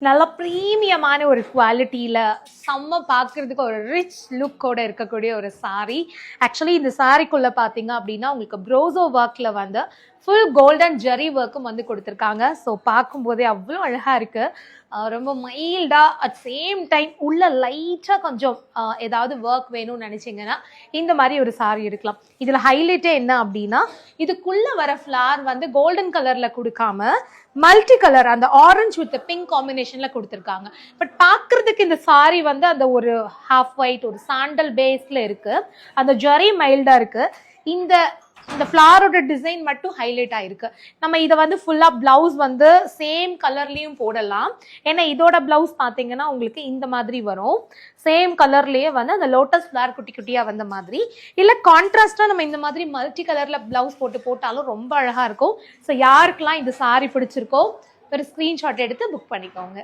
நல்ல ப்ரீமியமான ஒரு குவாலிட்டியில் செம்ம பார்க்குறதுக்கு ஒரு ரிச் லுக்கோட இருக்கக்கூடிய ஒரு சாரீ. ஆக்சுவலி இந்த சாரீக்குள்ளே பார்த்தீங்க அப்படின்னா உங்களுக்கு ப்ரோசோ ஒர்க்கில் வந்து ஃபுல் கோல்டன் ஜெரி ஒர்க்கும் வந்து கொடுத்துருக்காங்க. ஸோ பார்க்கும்போதே அவ்வளோ அழகாக இருக்குது. ரொம்ப மைல்டாக அட் சேம் டைம் உள்ள லைட்டாக கொஞ்சம் ஏதாவது ஒர்க் வேணும்னு நினச்சிங்கன்னா இந்த மாதிரி ஒரு சாரீ எடுக்கலாம். இதில் ஹைலைட்டே என்ன அப்படின்னா இதுக்குள்ளே வர ஃப்ளார் வந்து கோல்டன் கலரில் கொடுக்காம மல்டி கலர் அந்த ஆரஞ்சு வித் பிங்க் காம்பினேஷன்ல கொடுத்துருக்காங்க. பட் பார்க்கறதுக்கு இந்த சாரி வந்து அந்த ஒரு ஹாஃப் ஒயிட் ஒரு சாண்டல் பேஸ்ல இருக்கு. அந்த ஜெரி மைல்டா இருக்கு. இந்த இந்த ஃப்ளாரோட டிசைன் மட்டும் ஹைலைட் ஆயிருக்கு. நம்ம இதை வந்து ஃபுல்லா பிளவுஸ் வந்து சேம் கலர்லயும் போடலாம். ஏன்னா இதோட பிளவுஸ் பார்த்தீங்கன்னா உங்களுக்கு இந்த மாதிரி வரும். சேம் கலர்லயே வந்து அந்த லோட்டஸ் ஃப்ளார் குட்டி குட்டியா வந்த மாதிரி. இல்ல கான்ட்ராஸ்டா நம்ம இந்த மாதிரி மல்டி கலர்ல பிளவுஸ் போட்டாலும் ரொம்ப அழகா இருக்கும். ஸோ யாருக்கெல்லாம் இந்த சாரி பிடிச்சிருக்கோ ஒரு ஸ்கிரீன்ஷாட் எடுத்து புக் பண்ணிக்கோங்க.